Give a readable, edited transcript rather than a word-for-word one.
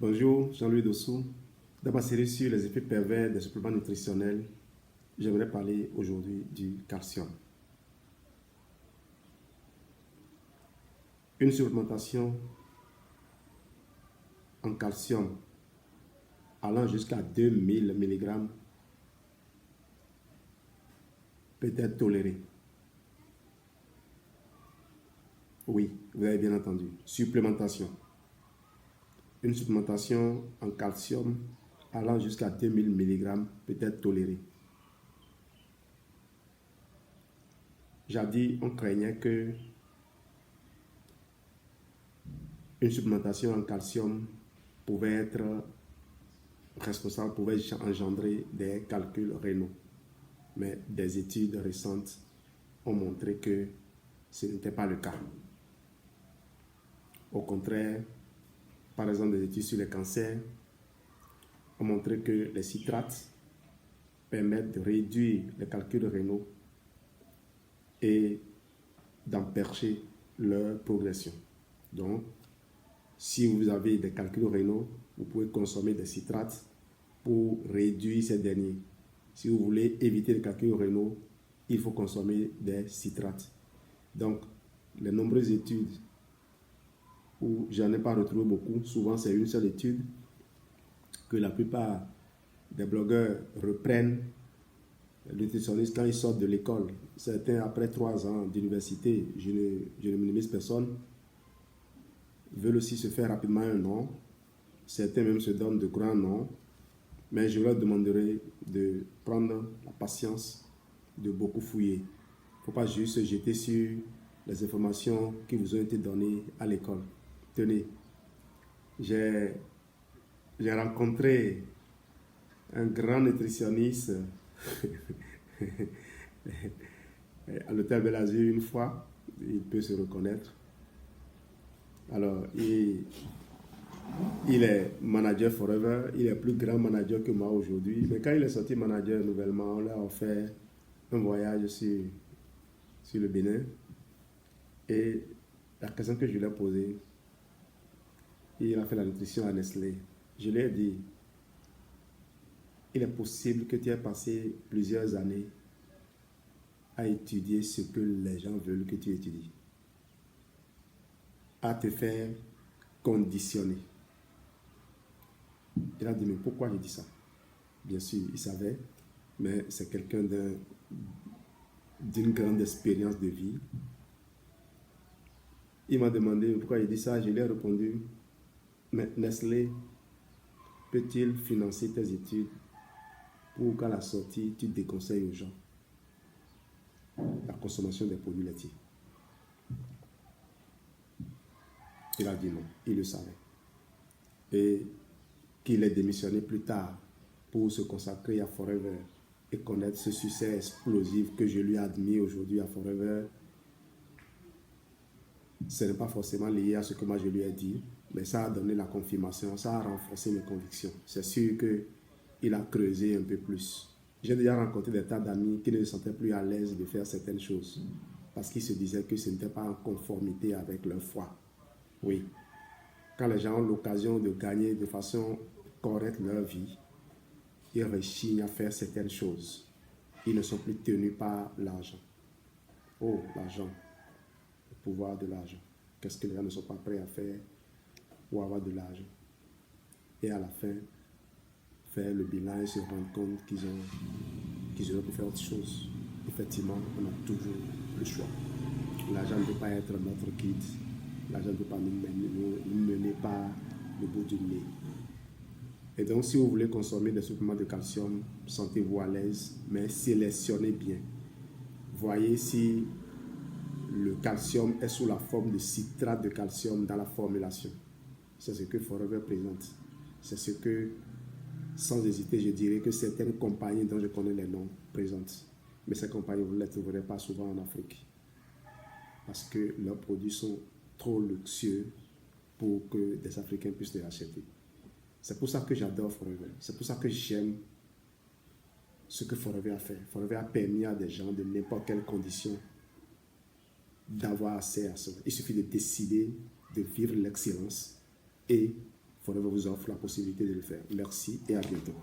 Bonjour, Jean-Louis Dossou. Dans ma série sur les effets pervers des suppléments nutritionnels, j'aimerais parler aujourd'hui du calcium. Une supplémentation en calcium allant jusqu'à 2000 mg peut être tolérée. Oui, vous avez bien entendu. Supplémentation. Une supplémentation en calcium allant jusqu'à 2000 mg peut être tolérée. Jadis, on craignait que une supplémentation en calcium pouvait être responsable, pouvait engendrer des calculs rénaux. Mais des études récentes ont montré que ce n'était pas le cas. Au contraire, par exemple, des études sur les cancers ont montré que les citrates permettent de réduire les calculs rénaux et d'empêcher leur progression. Donc, si vous avez des calculs rénaux, vous pouvez consommer des citrates pour réduire ces derniers. Si vous voulez éviter les calculs rénaux, il faut consommer des citrates. Donc, les nombreuses études où j'en ai pas retrouvé beaucoup, souvent c'est une seule étude que la plupart des blogueurs reprennent, les nutritionnistes, quand ils sortent de l'école. Certains, après 3 ans d'université, je ne minimise personne, veulent aussi se faire rapidement un nom. Certains même se donnent de grands noms. Mais je leur demanderai de prendre la patience de beaucoup fouiller. Il ne faut pas juste se jeter sur les informations qui vous ont été données à l'école. Tenez, j'ai rencontré un grand nutritionniste à l'hôtel Belle-Azur une fois. Il peut se reconnaître. Alors, il est manager forever, il est plus grand manager que moi aujourd'hui. Mais quand il est sorti manager nouvellement, on lui a offert un voyage sur le Bénin. Et la question que je lui ai posée, il a fait la nutrition à Nestlé. Je lui ai dit, il est possible que tu aies passé plusieurs années à étudier ce que les gens veulent que tu étudies, à te faire conditionner. Il a dit, mais pourquoi je dis ça? Bien sûr, il savait, mais c'est quelqu'un d'une grande expérience de vie. Il m'a demandé pourquoi il dit ça. Je lui ai répondu, mais Nestlé peut-il financer tes études pour qu'à la sortie, tu déconseilles aux gens la consommation des produits laitiers? Il a dit non, il le savait. Et qu'il ait démissionné plus tard pour se consacrer à Forever et connaître ce succès explosif que je lui admets aujourd'hui à Forever, ce n'est pas forcément lié à ce que moi je lui ai dit, mais ça a donné la confirmation, ça a renforcé mes convictions. C'est sûr qu'il a creusé un peu plus. J'ai déjà rencontré des tas d'amis qui ne se sentaient plus à l'aise de faire certaines choses parce qu'ils se disaient que ce n'était pas en conformité avec leur foi. Oui. Quand les gens ont l'occasion de gagner de façon correcte leur vie, ils rechignent à faire certaines choses. Ils ne sont plus tenus par l'argent. Oh, l'argent. Le pouvoir de l'argent. Qu'est-ce que les gens ne sont pas prêts à faire pour avoir de l'argent? Et à la fin, faire le bilan et se rendre compte qu'ils auraient pu faire autre chose. Effectivement, on a toujours le choix. L'argent ne peut pas être notre guide. L'argent ne peut pas nous mener par le bout du nez. Et donc, si vous voulez consommer des suppléments de calcium, sentez-vous à l'aise, mais sélectionnez bien. Voyez si le calcium est sous la forme de citrate de calcium dans la formulation. C'est ce que Forever présente. C'est ce que, sans hésiter, je dirais que certaines compagnies dont je connais les noms présentent. Mais ces compagnies, vous ne les trouverez pas souvent en Afrique. Parce que leurs produits sont trop luxueux pour que des Africains puissent les acheter. C'est pour ça que j'adore Forever. C'est pour ça que j'aime ce que Forever a fait. Forever a permis à des gens de n'importe quelle condition d'avoir accès à ça. Il suffit de décider de vivre l'excellence et Forever vous offre la possibilité de le faire. Merci et à bientôt.